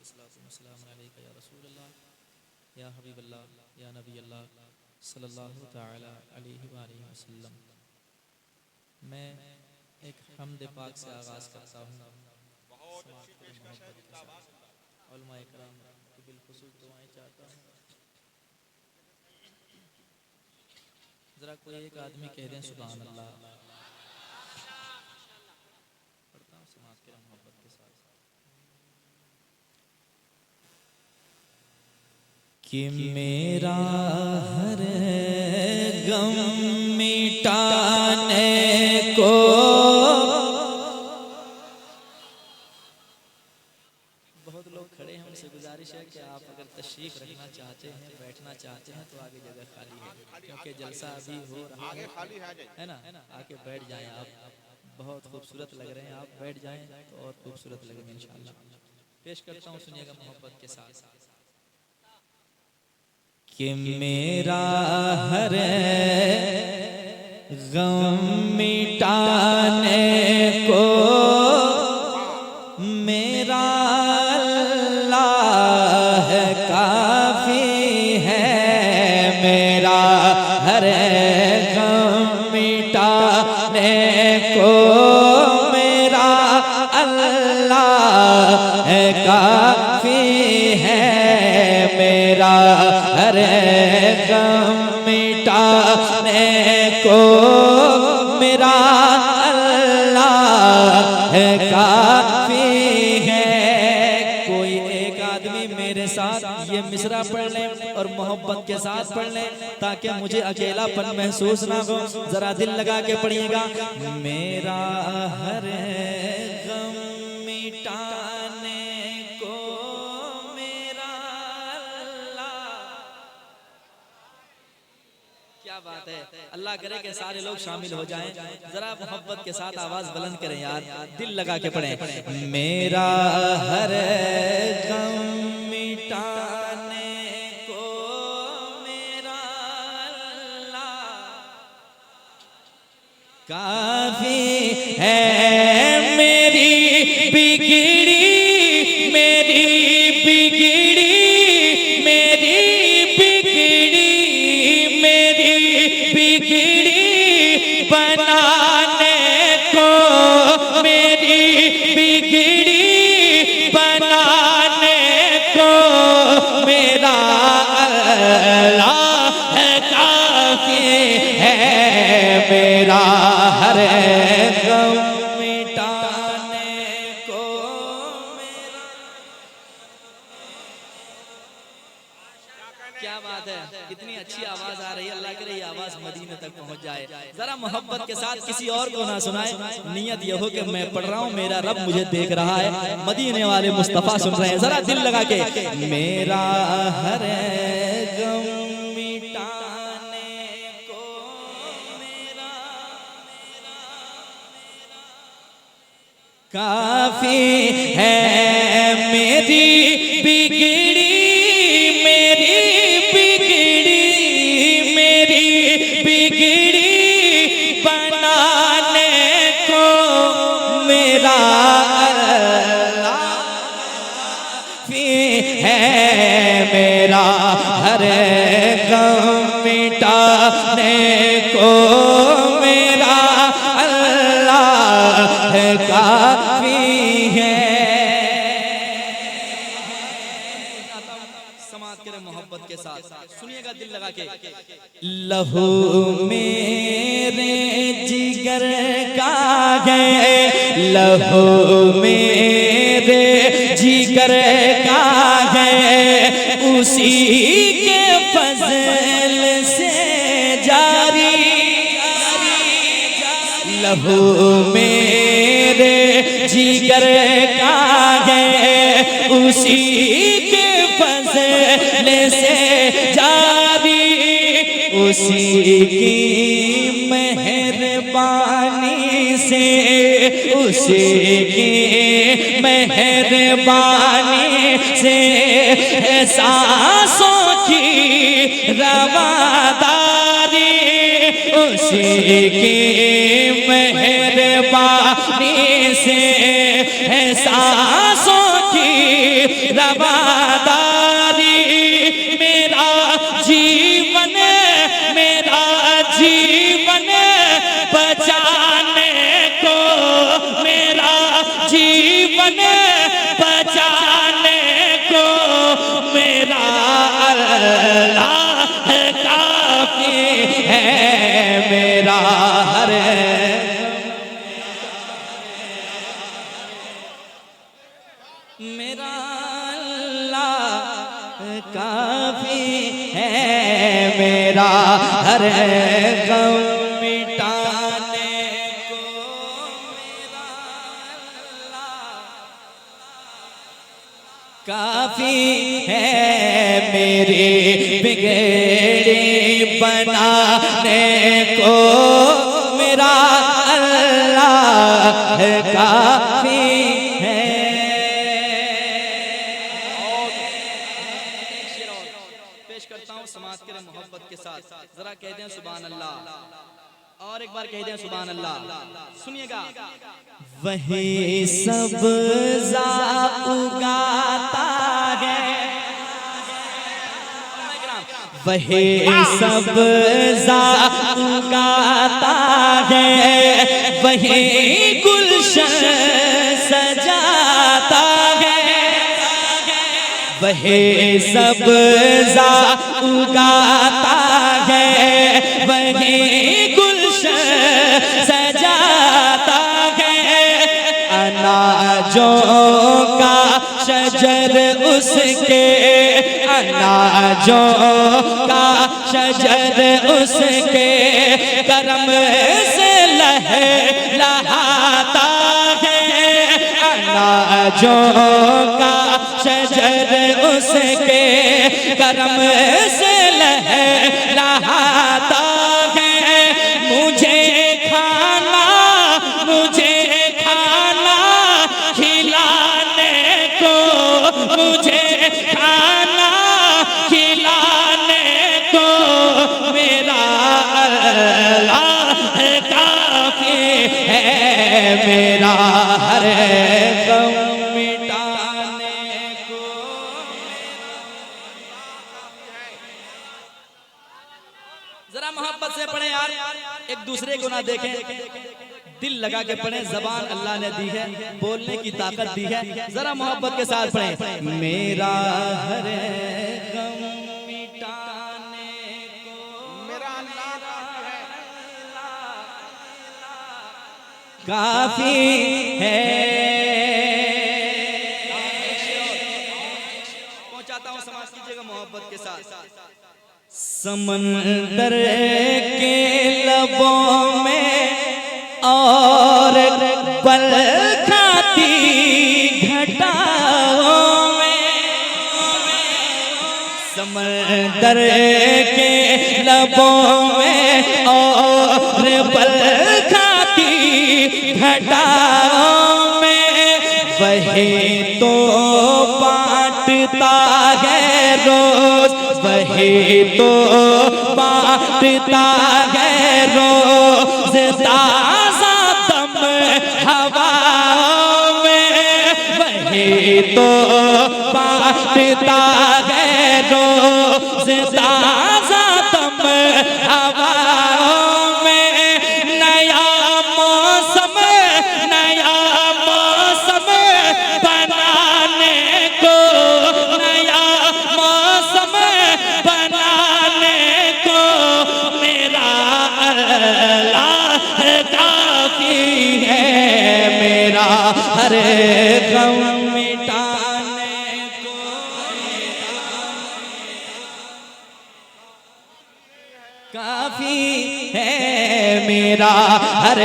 अस्सलाम अलैका या रसूल अल्लाह या हबीब अल्लाह या नबी अल्लाह सल्लल्लाहु तआला अलैहि वसल्लम। मैं एक हम्द पाक से आगाज़ करता हूँ। उलमा इकराम की बिलखुसूस दुआएं चाहता हूँ। ज़रा कोई एक आदमी कह दें सुभान अल्लाह। पढ़ता हूँ समाज के मोहब्बत के साथ कि मेरा हर गम मिटाने को बहुत लोग खड़े हैं, उनसे गुजारिश है कि आप अगर तशरीफ रखना चाहते हैं, बैठना चाहते हैं तो आगे जगह खाली है, क्योंकि जलसा अभी हो रहा है ना। आके बैठ जाएं आप, बहुत खूबसूरत लग रहे हैं आप, बैठ जाएं तो और खूबसूरत लगेंगे इंशाअल्लाह। पेश करता हूँ, सुनिएगा मोहब्बत के साथ कि मेरा हर गम मिटाने को मेरा अल्लाह काफी है। मेरा हर गम मिटाने को मेरा अल्लाह काफी है। मेरा हर गम मिटाने को मेरा अल्लाह काफी है। कोई एक आदमी मेरे साथ ये मिसरा पढ़ ले और मोहब्बत के साथ पढ़ ले ताकि मुझे अकेलापन महसूस ना हो। जरा दिल लगा के पढ़िएगा। मेरा हर गम मिटाने को मेरा अल्लाह। क्या बात है, अल्लाह करे कि सारे लोग शामिल हो जाएं। जरा मोहब्बत के साथ आवाज बुलंद करें यार, दिल लगा के पढ़ें। मेरा हर गम मिटाने को मेरा अल्लाह काफी है। मेरी बिगड़ी मेरी बिगड़ी मेरी बिगड़ी मेरी बिगड़ी बनाने को मेरी बिगड़ी बनाने को मेरा अल्लाह काफी है। मेरा हर गम मिटाने को मेरा। क्या बात है, कितनी अच्छी आवाज आ रही है। अल्लाह करे ये आवाज मदीने तक पहुंच जाए। जरा मोहब्बत के साथ किसी और को ना सुनाए। नियत ये हो कि मैं पढ़ रहा हूँ, मेरा रब मुझे देख रहा है, मदीने वाले मुस्तफा सुन रहे हैं। जरा दिल लगा के मेरा हर गम मिटाने को मेरा काफी है। मेरी बिगड़ी मेरी बिगड़ी मेरी बिगड़ी बनाने को मेरा अल्लाह काफी है। मेरा हर गम मिटाने को मेरा अल्लाह काफी है। समाज के मोहब्बत के साथ सुनिएगा, दिल लगा के। लहू मेरे जिगर का है, लहू मेरे जिगर का है, उसी के फजल से जारी। लहू मेरे जिगर का है, उसी के फजल से जारी। उसी की मेहरबानी से उसी की मेहरबानी से सांसों की रवादारी। उसी की मेहरबानी से सांसों की रवादारी, मेरा जीवन बचाने को, मेरा जीवन बचाने को मेरा अल्लाह काफी है, मेरा हर मेरा अल्लाह काफी है, मेरा हर गम मिटाने को मेरा अल्लाह काफी है, मेरी बिगड़ी बनाने को मेरा अल्लाह काफी है। पेश करता हूँ समाज के मोहब्बत के साथ, जरा कह दें सुभान अल्लाह, और एक बार कह दें सुभान अल्लाह। सुनिएगा। वही सब्ज़ा उगाता है, वही सब्ज़ा उगाता है, वही गुलशन सजाता है, वही सब्ज़ा उगाता है, वही गुलशन सजाता है, अनाजों का शजर उसके, अनाजों का शजर उसके करम से लहलहाता है, अनाजों का शजर उसके करम से लहलहाता है, मुझे खाना खिलाने को, मुझे खाना खिलाने को मेरा अल्लाह काफी है, मेरा हर गम मिटाने को। जरा मोहब्बत से पढ़े यार, एक दूसरे को ना देखें, दिल लगा के पढ़े, जबान अल्लाह ने दी है, बोलने की ताकत दी है, जरा मोहब्बत के साथ पढ़े। मेरा हर गम मिटाने को मेरा अल्लाह काफी है। पहुंचाता हूं, समाज कीजिएगा मोहब्बत के साथ। समंदर के लबों में और पल खाती घटाओं में, समंदर के लबों में और पल खाती घटाओं में, वही तो बांटता है रोज, वही तो बांटता है रोज ताज़ा दम हवाओं में, वही तो बांटता है रोज ताज़ा दम हवाओं में, नया मौसम बनाने को, नया मौसम बनाने को मेरा अल्लाह काफी है, मेरा हर गम मिटाने को काफी है, मेरा हर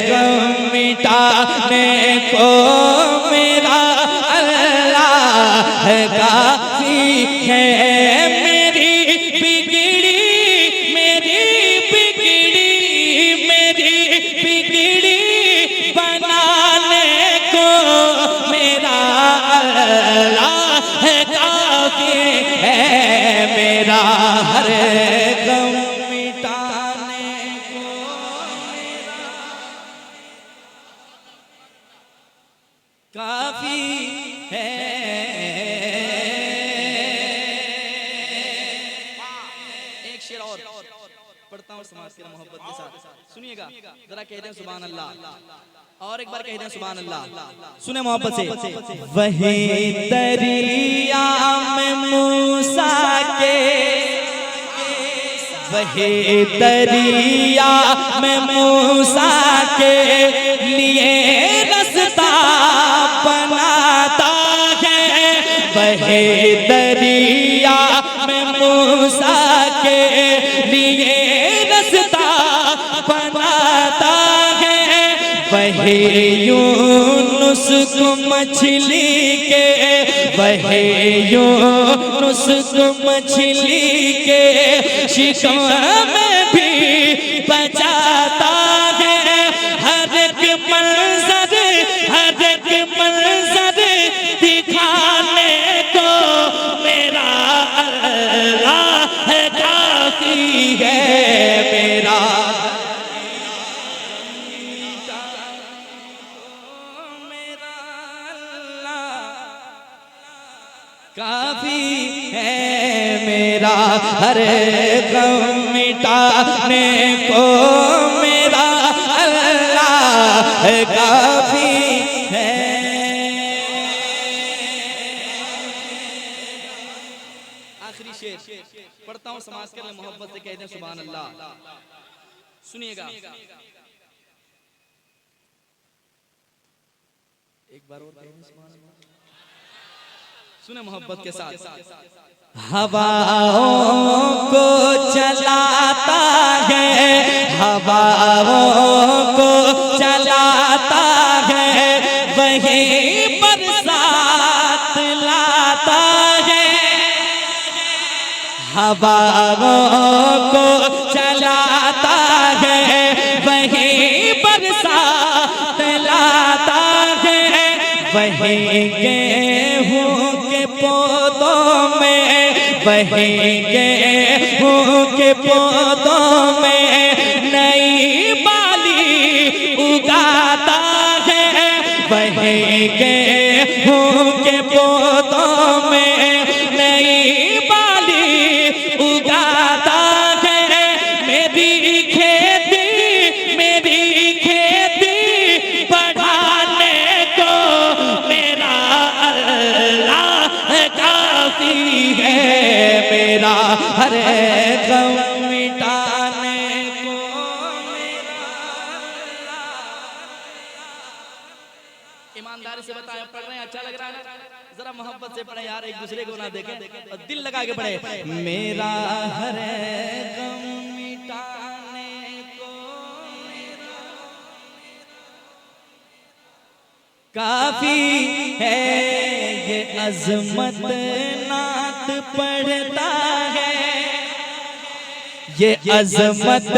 गम मिटाने को मेरा अल्लाह काफी है, मेरी बिगड़ी बनाने को मेरा अल्लाह काफी है, मेरा हर गम मिटाने को काफी है। जरा कह दें सुभान अल्लाह, और एक बार कह दें सुभान अल्लाह। सुने मोहब्बत से। वही दरिया में मूसा के, वही दरिया में मूसा के लिए रास्ता बनाता है, वही दरिया में मूसा के लिए रास्ता बनाता है, वही यूनुस को मछली के, वही यूनुस को मछली के शिकवा में भी बचाता है। हर एक मंजर, हर एक मंजर दिखाने को मेरा अल्लाह काफी है, मेरा काफी है, मेरा हर गम मिटाने को मेरा अल्लाह काफी है। आखिरी शेर पढ़ता हूँ, समाज के लिए मोहब्बत से कहते हैं सुभान अल्लाह। सुनिएगा एक बार और कहें सुभान अल्लाह। सुने मोहब्बत के साथ। हवाओं को चलाता है, हवाओं को चलाता है, वही बरसात लाता है, हवाओं को चलाता है, वही बरसात लाता है, वही गेहूं के पौधों में, वही गेहूं के पौधों में नई बाली उगाता है, वही गेहूं के पौधों में नई बाली उगाता है। मेरी खेती, मेरी खेती बढ़ाने को मेरा अल्लाह काफी है, मेरा हर गम मिटाने को मेरा अल्लाह। ईमानदारी से बताएं, पढ़ रहे हैं अच्छा लग रहा है? जरा मोहब्बत से पढ़े यार, एक दूसरे को ना देखें और दिल लगा के पढ़े। मेरा हर गम मिटाने को मेरा काफी है, ये अजमत नात पढ़ता है, ये अजमत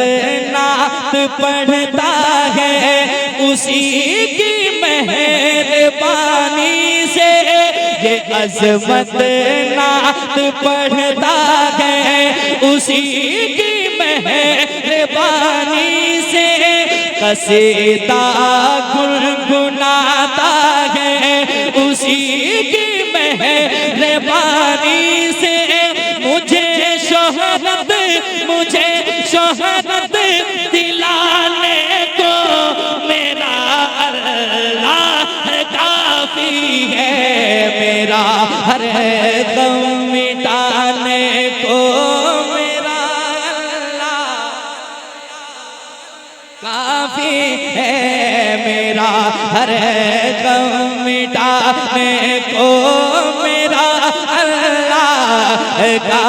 नात पढ़ता है, उसी की मेहरबानी से, ये अजमत नात पढ़ता है, उसी की मेहरबानी से, कसीदा गुनगुनाता है, उसी की मेहरबानी से, मुझे शोहरत, मुझे शोहरत दिलाने को मेरा अल्लाह काफी है, मेरा हर गम मिटाने को मेरा अल्लाह काफी है, मेरा हर गम मिटाने को मेरा अल्लाह का